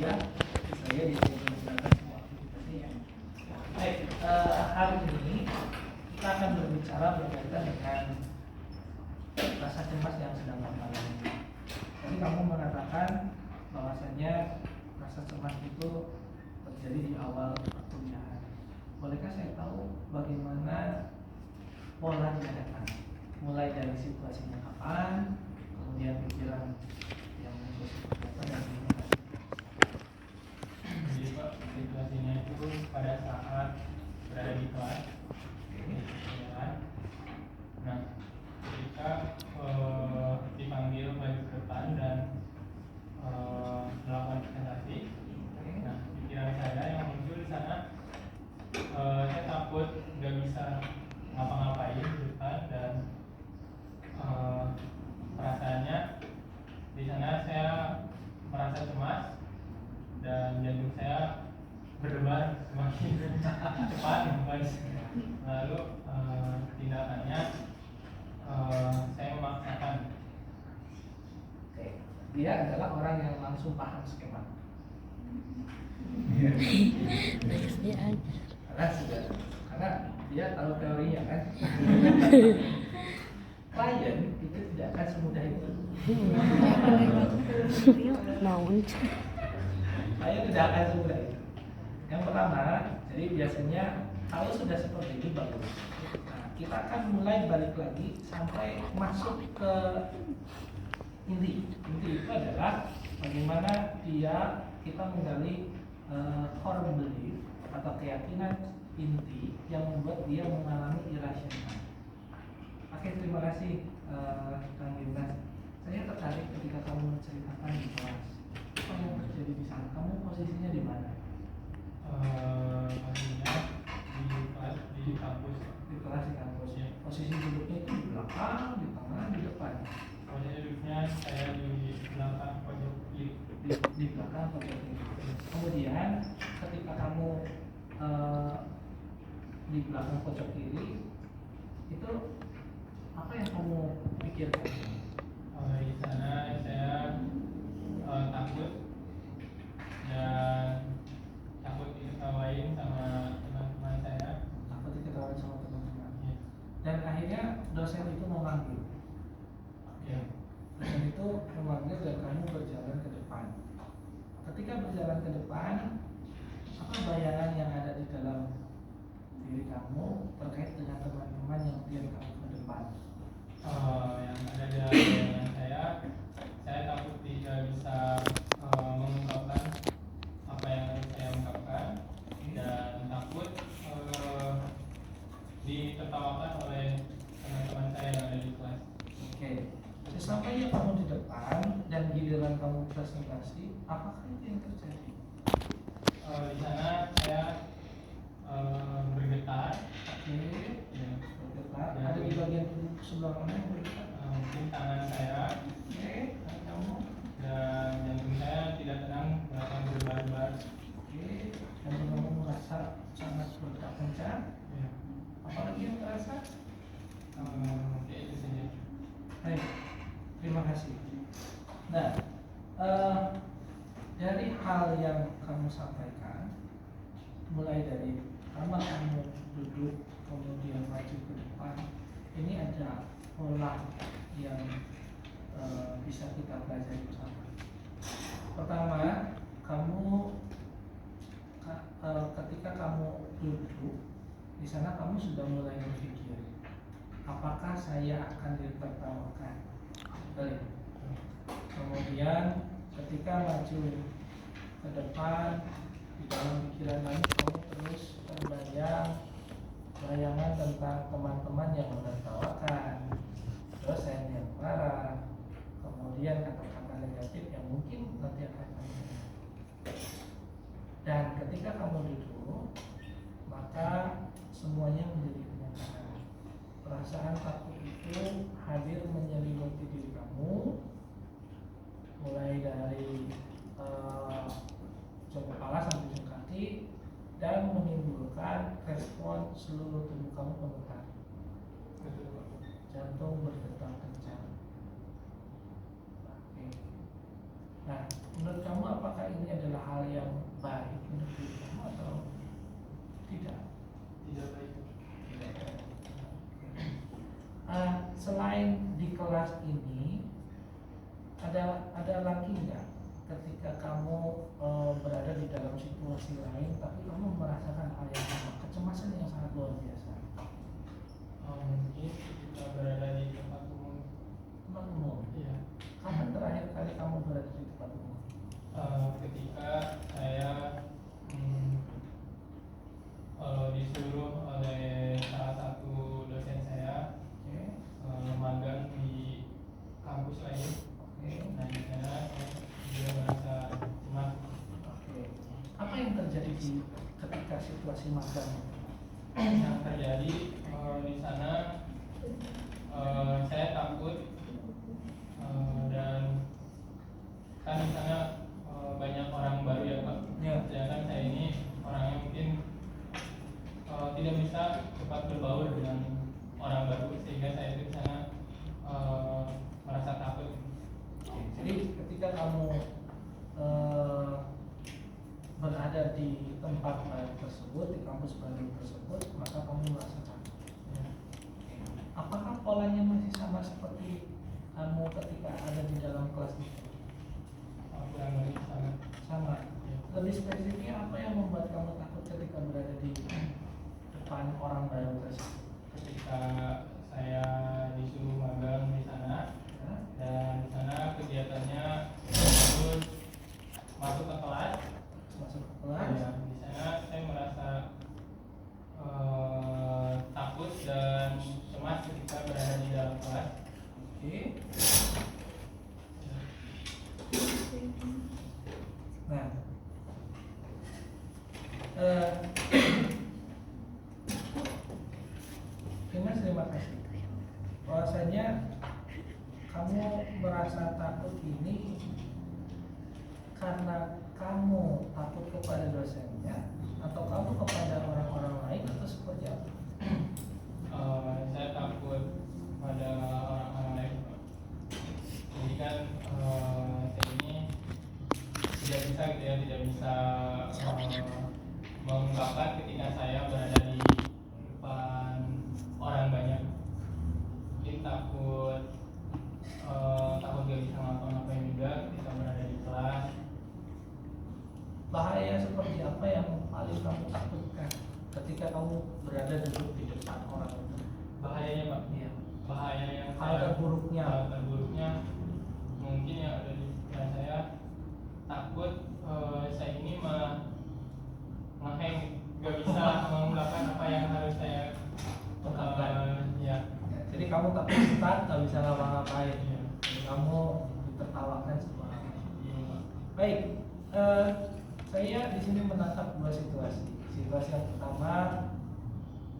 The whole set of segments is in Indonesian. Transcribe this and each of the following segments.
saya di sini menjalankan semua aktivitasnya. Baik, hari ini kita akan berbicara berkaitan dengan rasa cemas yang sedang kamu alami. Jadi kamu mengatakan bahwasanya rasa cemas itu terjadi di awal perkuliahan. Bolehkah saya tahu bagaimana pola dihadapan? Mulai dari situasinya kapan, kemudian pikiran yang muncul seperti apa, dan gimana? Jadi Pak, situasinya itu pada saat berada di kelas, nah ketika dipanggil maju ke depan dan melakukan presentasi, nah pikiran saya yang muncul di sana, saya takut nggak bisa ngapa-ngapain di depan dan perasaannya di sana saya merasa cemas dan jantung saya berdebar semakin cepat, lalu tindakannya saya memaksakan. Oke, dia adalah orang yang langsung paham skema. Karena dia tahu teorinya kan. Klien itu tidak akan semudah itu. Klien tidak akan semudah itu. Yang pertama, jadi biasanya kalau sudah seperti ini bagus. Nah, kita akan mulai balik lagi sampai masuk ke inti. Inti itu adalah bagaimana kita menggali core belief atau keyakinan inti yang membuat dia mengalami irasional. Oke, terima kasih Kang Gimnas. Saya tertarik ketika kamu menceritakan di kelas. Apa yang terjadi di sana? Kamu posisinya di mana? Posisinya di kampus. Di kelas di kampus. Ya. Posisi duduknya itu di belakang, di tengah, di depan. Posisi duduknya saya di belakang pojok kiri. Di belakang pojok kiri. Kemudian ketika kamu di belakang pojok kiri itu apa yang kamu pikirkan? Di sana saya takut dan takut diketawain sama teman-teman saya. Takut diketawain sama teman-teman. Ya. Dan akhirnya dosen itu memanggil. Ya. Dosen itu memanggil dan kamu berjalan ke depan. Ketika berjalan ke depan, apa bayangan yang ada di dalam diri kamu terkait dengan teman-teman yang biar kamu ke depan? Yang ada di bayangan saya takut tidak bisa mengungkapkan apa yang harus saya ungkapkan dan takut ditertawakan oleh teman-teman saya yang ada di kelas. Oke, sesampainya kamu di depan dan giliran kamu presentasi, apakah itu yang terjadi? Di sana saya bergetar. Oke, Ya. bergetar. Ada di bagian tubuh sebelah mana yang bergetar? Mungkin tangan saya. Oke, tangan kamu. Dan jantung saya tidak tenang, bahkan berdebar-debar. Oke, dan kamu merasa sangat bergerak kencang. Ya. Apalagi yang terasa? Ya itu saja. Baik, terima kasih. Nah, dari hal yang kamu sampaikan, mulai dari pertama kamu duduk, kemudian maju ke depan, ini ada pola yang bisa kita pelajari bersama. Pertama, ketika kamu duduk di sana, kamu sudah mulai berpikir, apakah saya akan ditertawakan? Baik. Kemudian ketika maju ke depan, di dalam pikiran lain kamu terus terbayang bayangan tentang teman-teman yang menertawakan, dosen yang marah, kemudian kata-kata negatif yang mungkin nanti akan kamu dengar. Dan ketika kamu duduk, maka semuanya menjadi kenyataan. Perasaan takut itu hadir menyelimuti diri kamu, mulai dari ujung kepala sampai ujung kaki, dan menimbulkan respon seluruh tubuh kamu gemetar. Jantung berdetak kencang. Oke. Nah, menurut kamu apakah ini adalah hal yang baik untuk diri kamu atau tidak? Tidak baik. Tidak. Selain di kelas ini, ada lagi nggak ketika kamu berada di dalam situasi lain, tapi kamu merasakan hal yang sama, kecemasan yang sangat luar biasa? Mungkin kita berada di tempat umum. Tempat umum. Iya. Kapan terakhir kali kamu berada di tempat umum? Ketika saya disuruh oleh salah satu dosen saya magang di kampus lain. Nah, di sana saya juga merasa cemas. Apa yang terjadi ketika situasi magang? Yang terjadi di sana saya takut dan kan di sana banyak orang baru ya Pak. Ya. Sedangkan saya ini orangnya mungkin tidak bisa cepat berbaur dengan orang baru, sehingga saya itu di sana merasa takut. Jadi ketika kamu berada di tempat baru tersebut, di kampus baru tersebut, maka kamu merasa takut. Ya. Apakah polanya masih sama seperti kamu ketika ada di dalam kelas itu? Kurang lebih sama. Sama. Lebih spesifiknya apa yang membuat kamu takut ketika berada di depan orang baru tersebut? Ketika saya disuruh magang di sana, dan di sana kegiatannya harus masuk ke kelas. Masuk ke kelas. Ya, di sana saya merasa takut dan cemas ketika berada di dalam kelas. Oke. Nah, Dimas, terima kasih. Bahwasanya kamu merasa takut ini karena kamu takut kepada dosennya, atau kamu kepada orang-orang lain, atau seperti apa? Saya takut pada orang-orang lain. Jadi kan saya ini tidak bisa gitu ya, tidak bisa mengungkapkan ketika saya berada di depan orang banyak. Mungkin takut gak bisa ngapa-ngapain juga ketika berada di kelas. Bahaya seperti apa yang paling kamu takutkan ketika kamu berada duduk di depan orang itu? Bahayanya Pak, Iya. bahaya yang Hal terburuknya. hal terburuknya mungkin yang ada di pikiran saya, takut saya ini ngeheng, gak bisa mengungkapkan apa yang harus saya Ungkapkan. ya. Jadi kamu tak stuck, tak bisa ngapa-ngapain. Iya. Jadi kamu ditertawakan semua. Iya, Pak. Baik, saya di sini menangkap dua situasi. Situasi yang pertama,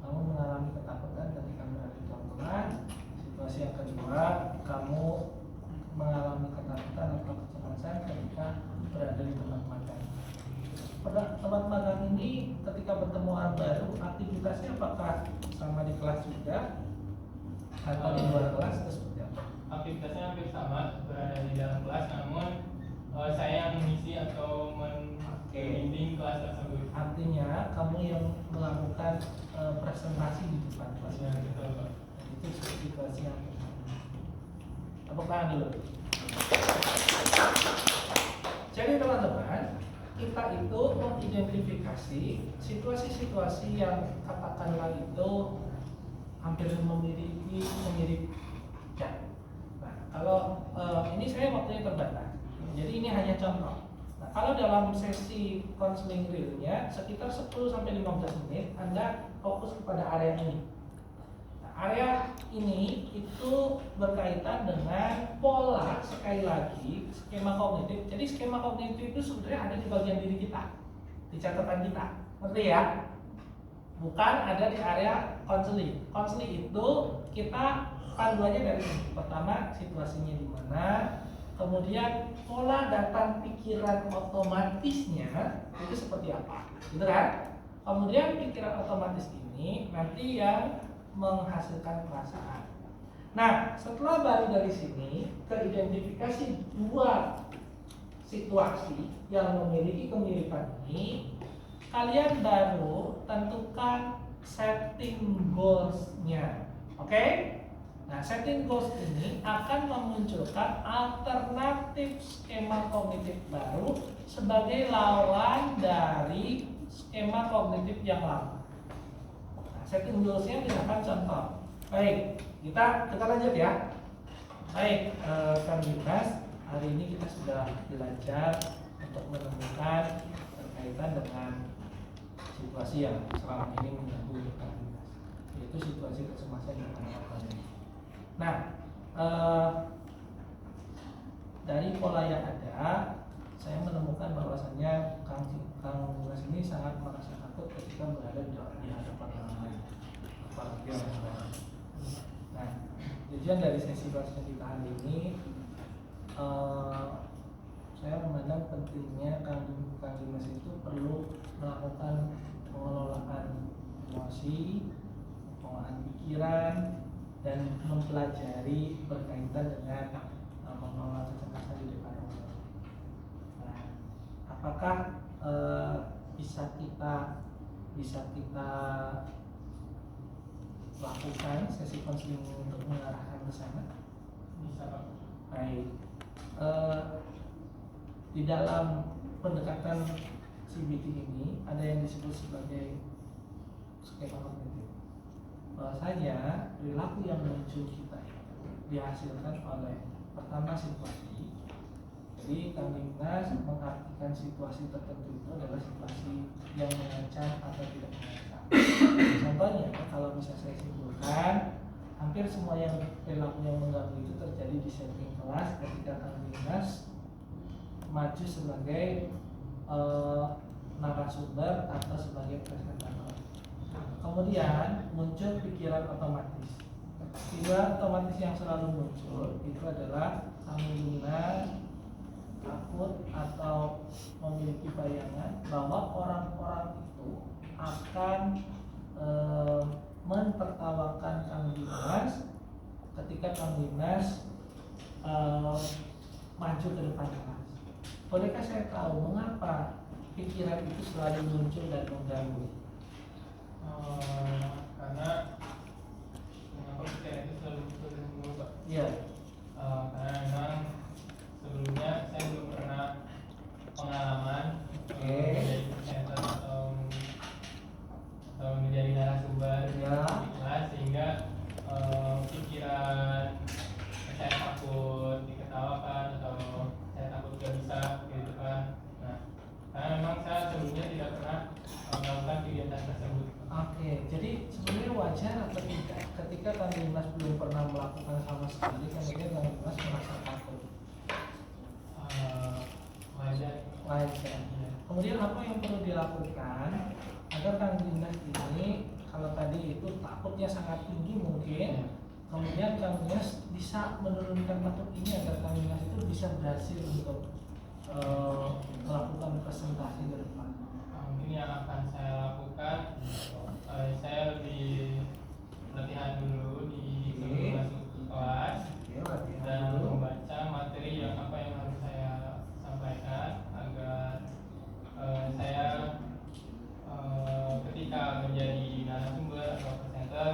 kamu mengalami ketakutan ketika berada di dalam kelas. Situasi yang kedua, kamu mengalami ketakutan atau kecemasan ketika berada di tempat magang. Pada tempat magang ini, ketika bertemu orang baru, aktivitasnya apakah sama di kelas juga atau di luar kelas, atau seperti apa? Aktivitasnya hampir sama, berada di dalam kelas, namun saya yang mengisi atau membimbing kelas tersebut. Artinya kamu yang melakukan presentasi di depan kelas. Ya, betul Pak. Itu situasi yang pertama. Tepuk tangan dulu. Jadi teman-teman, kita itu mengidentifikasi situasi-situasi yang katakanlah itu hampir mirip. Ya. Nah, kalau ini saya waktunya terbatas. Jadi ini hanya contoh. Nah, kalau dalam sesi konseling realnya sekitar 10-15 menit Anda fokus kepada area ini. Nah, area ini itu berkaitan dengan pola, sekali lagi skema kognitif. Jadi skema kognitif itu sebenarnya ada di bagian diri kita, di catatan kita. Ngerti ya? Bukan ada di area konseling. Konseling itu kita panduannya dari sini. Pertama, situasinya di mana, kemudian pola datang pikiran otomatisnya itu seperti apa, gitu kan? Kemudian pikiran otomatis ini nanti yang menghasilkan perasaan. Nah, setelah baru dari sini ke identifikasi dua situasi yang memiliki kemiripan ini, kalian baru tentukan setting goals-nya. Oke? Nah, setting goals ini akan memunculkan alternatif skema kognitif baru sebagai lawan dari skema kognitif yang lama. Nah, setting goals-nya misalkan contoh. Baik, kita lanjut ya. Baik, Kang Dimas, hari ini kita sudah belajar untuk menemukan berkaitan dengan situasi yang selama ini mengganggu Kang Dimas, yaitu situasi kecemasan yang anak-anak. Nah, dari pola yang ada, saya menemukan bahwasannya Kang Dimas ini sangat merasa takut ketika berada di hadapan orang lain, apalagi orang lain. Nah, tujuan dari sesi bahasa kita hari ini, saya memandang pentingnya Kang Dimas itu perlu melakukan pengelolaan emosi, pengelolaan pikiran, dan mempelajari berkaitan dengan mengelola kecemasan di depan orang. Nah, apakah bisa kita lakukan sesi konseling untuk mengarahkan ke sana? Bisa Pak. Baik. Di dalam pendekatan CBT ini ada yang disebut sebagai skema kognitif. Bahwasanya perilaku yang muncul kita itu dihasilkan oleh pertama situasi. Jadi Kang Dimas mengartikan situasi tertentu itu adalah situasi yang mengancam atau tidak mengancam. Contohnya, kalau bisa saya simpulkan, hampir semua yang perilaku yang mengganggu itu terjadi di setting kelas ketika Kang Dimas maju sebagai narasumber atau sebagai presentator. Kemudian muncul pikiran otomatis. Pikiran otomatis yang selalu muncul itu adalah Kang Dimas takut atau memiliki bayangan bahwa orang-orang itu akan mentertawakan Kang Dimas ketika Kang Dimas maju ke depan kelas. Bolehkah saya tahu mengapa pikiran itu selalu muncul dan mengganggu? Karena mengapa pikiran itu selalu muncul dan mengganggu, Pak? Iya. Karena memang sebelumnya saya belum pernah pengalaman menjadi presenter atau menjadi narasumber Ya. di kelas, sehingga pikiran saya takut diketawakan atau saya takut gak bisa gitu kan. Nah, karena memang saya sebelumnya tidak pernah melakukan kegiatan tersebut. Oke, jadi sebenarnya wajar atau tidak ketika Kang Dimas belum pernah melakukan sama sekali, kemudian Kang Dimas merasa takut? Wajar. Wajar. Kemudian apa yang perlu dilakukan agar Kang Dimas ini, kalau tadi itu takutnya sangat tinggi mungkin, kemudian Kang Dimas bisa menurunkan takut ini agar Kang Dimas itu bisa berhasil untuk melakukan presentasi ke depan? Mungkin yang akan saya lakukan, saya lebih latihan dulu di sebelum masuk kelas, dan membaca materi yang apa yang harus saya sampaikan agar saya ketika menjadi narasumber atau presenter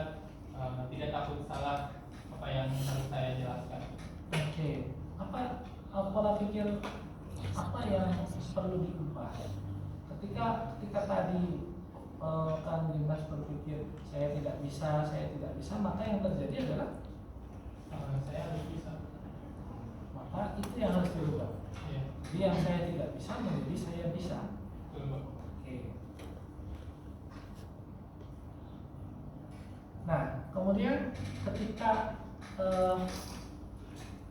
tidak takut salah apa yang harus saya jelaskan. Oke, pola pikir apa yang perlu diubah ketika tadi Kang Dimas berpikir saya tidak bisa, maka yang terjadi adalah Saya harus bisa. maka itu yang harus dirubah. Iya. Jadi yang saya tidak bisa menjadi saya bisa. Betul, Pak. Oke. Nah, kemudian ketika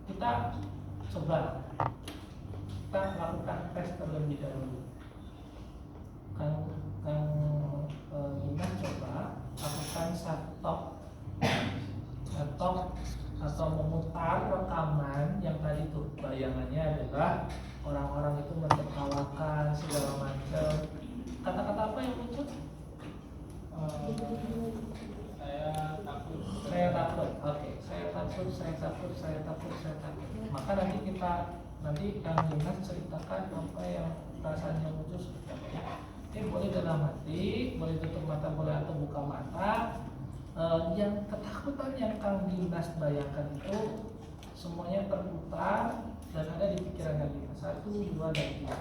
kita coba kita lakukan tes terlebih dahulu. Kang Dimas coba lakukan stop atau memutar rekaman yang tadi tuh bayangannya adalah orang-orang itu menertawakan segala macam. Kata-kata apa yang muncul? Saya takut. Oke, saya takut. Maka nanti kita nanti Kang Dimas ceritakan apa yang perasaan yang muncul seperti apa ya. Oke, boleh dalam hati, boleh tutup mata, boleh atau buka mata. Yang ketakutan yang Kang Dimas bayangkan itu semuanya terputar dan ada di pikiran Kang Dimas. 1, 2, dan 3.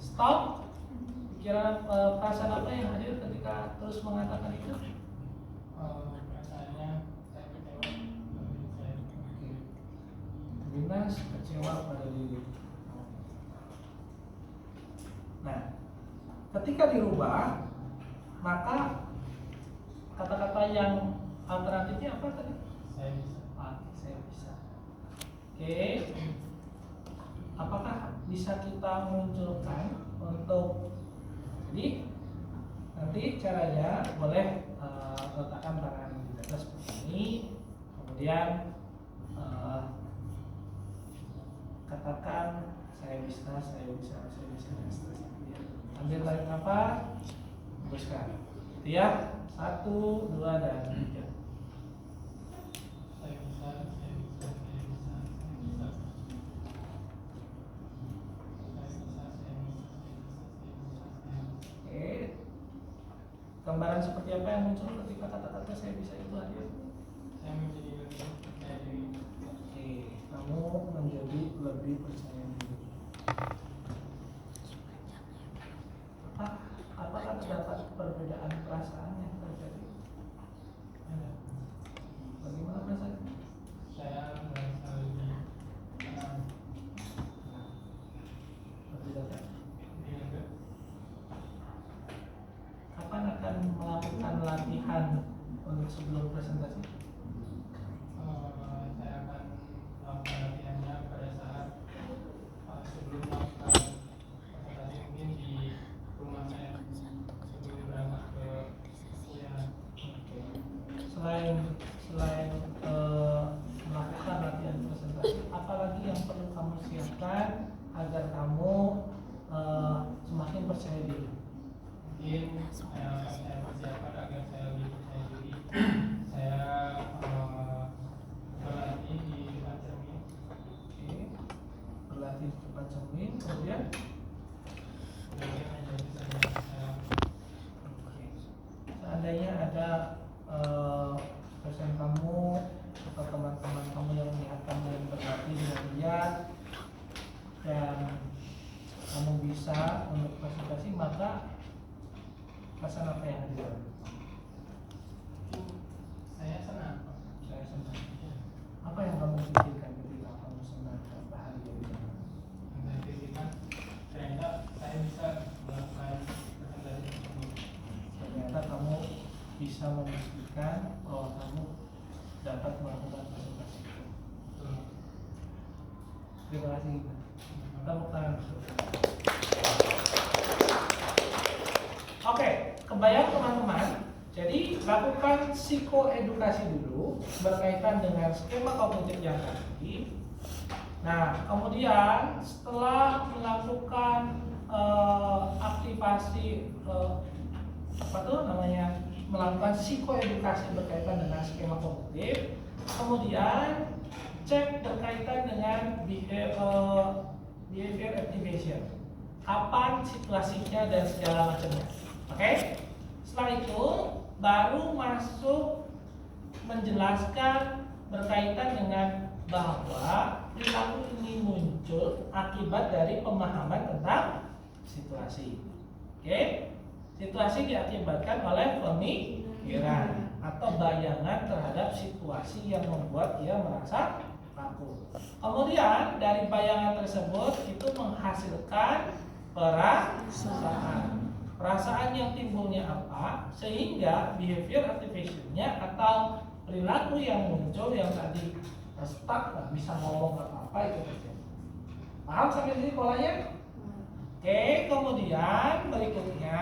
Stop. Pikiran perasaan apa yang hadir ketika terus mengatakan itu? Perasaannya saya kecewa pada diri saya. Oke. Dimas kecewa pada diri. Nah, ketika dirubah, maka kata-kata yang alternatifnya apa tadi? Saya bisa. Saya bisa. Oke. Apakah bisa kita munculkan untuk jadi nanti caranya boleh letakkan tangan di atas seperti ini, kemudian katakan saya bisa, saya bisa, saya bisa, dan seterusnya. Ambil tarik nafas, hembuskan. Itu ya, 1, 2, dan 3. Saya bisa, saya bisa, saya bisa, saya bisa. Oke, gambaran seperti apa yang muncul ketika kata-kata saya bisa itu hadir? Saya menjadi lebih percaya diri. Oke, kamu menjadi lebih percaya diri. Apakah terdapat perbedaan perasaan yang terjadi? Ada. Bagaimana perasaannya? Saya merasa lebih tenang, Lebih dekat. lebih lega. Kapan akan melakukan latihan untuk sebelum presentasi? Saya akan melakukan latihannya pada saat sebelum melakukan presentasi, mungkin di rumah saya sebelum berangkat ke kuliah. Oke. Selain melakukan latihan presentasi, apalagi yang perlu kamu siapkan agar kamu semakin percaya diri? Mungkin saya persiapkan agar saya lebih percaya diri. Saya berlatih di depan cermin. Oke. Berlatih di depan cermin, kemudian Kemudian menjadi saya. oke. Seandainya ada dosen kamu atau teman-teman kamu yang melihat kamu yang berlatih dengan giat dan kamu bisa untuk presentasi, maka perasaan apa yang hadir? Saya senang. Saya senang. Apa yang kamu pikirkan ketika kamu senang dan bahagia di sana? Saya pikirkan ternyata saya bisa melakukan presentasi tersebut. Ternyata kamu bisa memastikan bahwa kamu dapat melakukan presentasi itu. Betul. Terima kasih. Tepuk tangan. Oke, kebayang teman-teman. Jadi lakukan psikoedukasi dulu berkaitan dengan skema kognitif yang tadi. Nah, kemudian setelah melakukan aktivasi melakukan psikoedukasi berkaitan dengan skema kognitif, kemudian cek berkaitan dengan behavior activation. Kapan situasinya dan segala macamnya. Oke? Setelah itu baru masuk menjelaskan berkaitan dengan bahwa perilaku ini muncul akibat dari pemahaman tentang situasi. Oke? Situasi diakibatkan oleh pemikiran atau bayangan terhadap situasi yang membuat dia merasa takut. Kemudian dari bayangan tersebut itu menghasilkan perasaan. Perasaan yang timbulnya apa? Sehingga behavior activation-nya atau perilaku yang muncul yang tadi stuck, nggak bisa ngomong apa-apa itu terjadi. Paham sampai sini polanya? Oke, kemudian berikutnya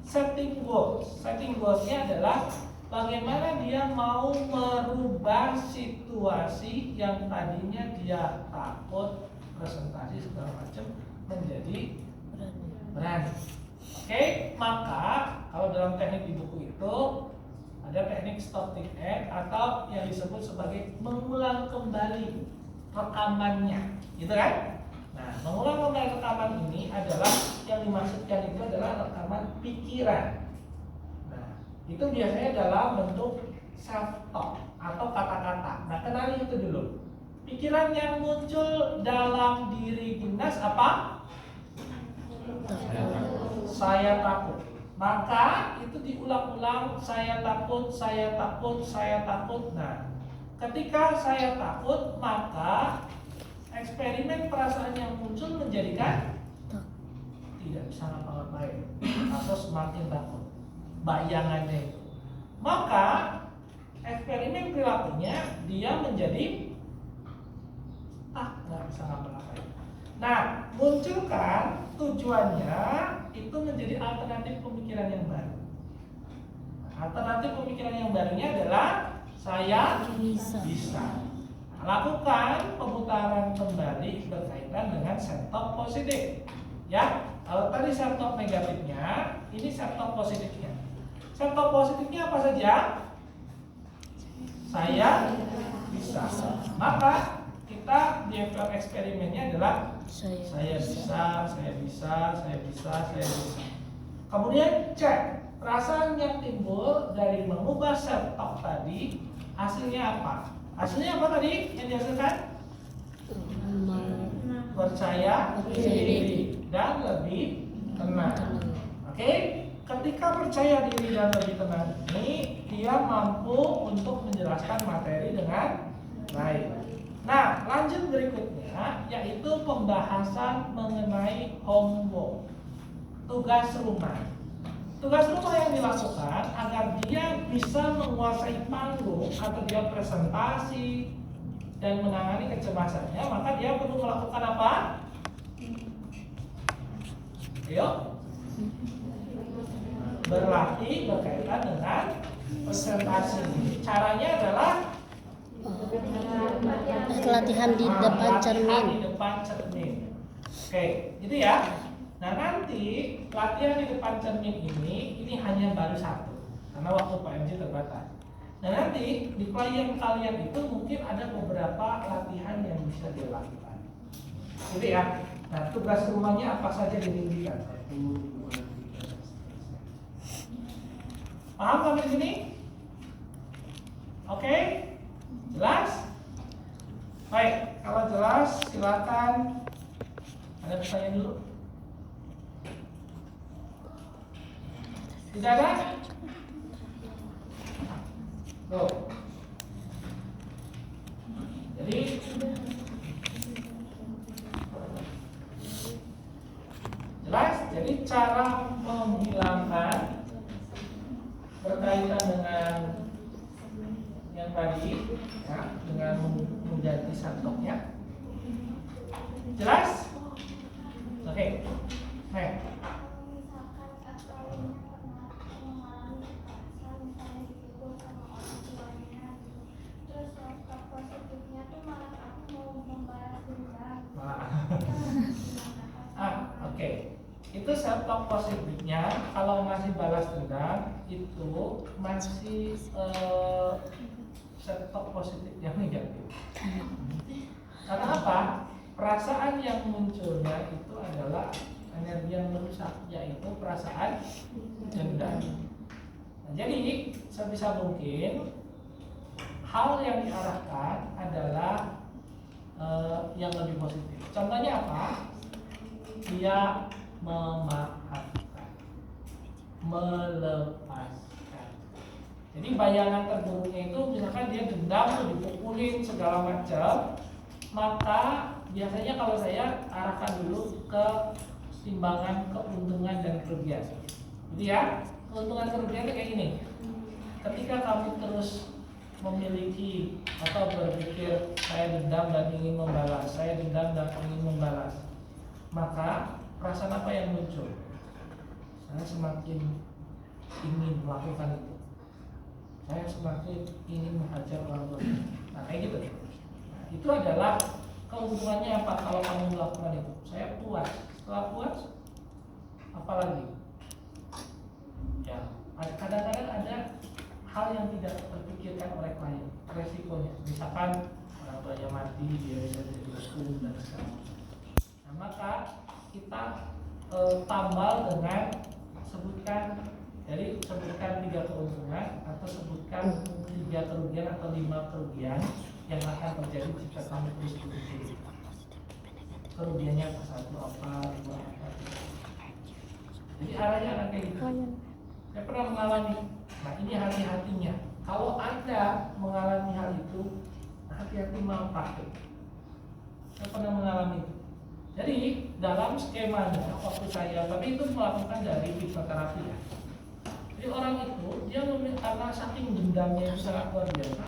setting goals. Setting goals-nya adalah bagaimana dia mau merubah situasi yang tadinya dia takut presentasi segala macam menjadi berani. Oke, maka kalau dalam teknik di buku itu Ada teknik stopping end atau yang disebut sebagai mengulang kembali rekamannya, gitu kan? Nah, mengulang kembali rekaman ini adalah yang dimaksudkan itu adalah rekaman pikiran. Nah, itu biasanya dalam bentuk self talk atau kata-kata. Nah, kenali itu dulu. Pikiran yang muncul dalam diri Dinas apa? Saya takut. Maka itu diulang-ulang, saya takut, saya takut, saya takut. Nah, ketika saya takut, maka eksperimen perasaan yang muncul menjadikan tidak bisa ngapa-ngapain atau semakin takut bayangannya itu. Maka eksperimen perilakunya dia menjadi nggak bisa ngapa-ngapain. Nah, munculkan tujuannya itu menjadi alternatif pemikiran yang baru. Alternatif pemikiran yang barunya adalah saya bisa. Lakukan pemutaran kembali berkaitan dengan self-talk positif. Ya, kalau tadi self-talk negatifnya, ini self-talk positifnya. Self-talk positifnya apa saja? Saya bisa. Maka kita di eksperimennya adalah saya bisa, saya bisa, saya bisa, saya bisa. Kemudian cek perasaan yang timbul dari mengubah self-talk tadi, hasilnya apa? Hasilnya apa tadi yang dihasilkan? Percaya diri dan lebih tenang. Oke? Ketika percaya diri dan lebih tenang ini, dia mampu untuk menjelaskan materi dengan baik. Nah, lanjut berikutnya yaitu pembahasan mengenai homework, tugas rumah. Tugas rumah yang dilakukan agar dia bisa menguasai panggung atau dia presentasi dan menangani kecemasannya, maka dia perlu melakukan apa? Ayo, berlatih berkaitan dengan presentasi. Caranya adalah latihan di depan cermin. Di depan cermin. Oke, gitu ya. Nah, nanti latihan di depan cermin ini hanya baru satu karena waktu PMJ terbatas. Nah, nanti di klien kalian itu mungkin ada beberapa latihan yang bisa dilakukan. Gitu ya. Nah, tugas rumahnya apa saja dirindikan? 1, 2, 3, paham sampai sini? Oke? Jelas? Baik, kalau jelas silakan. Ada pertanyaan dulu? Tidak ada? Tuh. Jadi jelas? Jadi cara menghilangkan berkaitan dengan yang tadi ya, dengan mengganti self-talknya. Jelas? Oke. Nah, oke. Itu self-talk positifnya. Kalau masih balas dendam itu masih self-talk positif yang negatif. Karena apa? Perasaan yang munculnya itu adalah energi yang merusak, yaitu perasaan dendam. Nah, jadi sebisa mungkin hal yang diarahkan adalah yang lebih positif. Contohnya apa? Dia memaafkan, melepaskan. Jadi bayangan terburuknya itu misalkan dia dendam, dipukulin segala macam, maka biasanya kalau saya arahkan dulu ke timbangan keuntungan dan kerugian. Jadi ya, keuntungan kerugian itu kayak gini. Ketika kamu terus memiliki atau berpikir saya dendam dan ingin membalas, saya dendam dan ingin membalas, maka perasaan apa yang muncul? Saya semakin ingin melakukan itu. Saya semakin ingin menghajar orang lain. Nah, kayak gitu. Nah, itu adalah keuntungannya apa kalau kamu melakukan itu? Saya puas. Setelah puas, apa lagi? Ya, kadang-kadang ada hal yang tidak terpikirkan oleh klien, resikonya. Misalkan orang tuanya mati, dia bisa jadi hukum dan segala macam. Nah, maka kita tambal dengan sebutkan, jadi sebutkan 3 keuntungan atau sebutkan 3 kerugian atau 5 kerugian yang akan terjadi jika kamu terus berusaha. Kerugiannya satu apa, dua apa. Jadi arahnya akan kayak gitu. Saya pernah mengalami. Nah, ini hati-hatinya. Kalau Anda mengalami hal itu, hati-hati mau pakai. Saya pernah mengalami itu. Jadi dalam skemanya waktu saya, tapi itu melakukan dari hipnoterapi ya. Jadi orang itu dia karena saking dendamnya itu sangat luar biasa.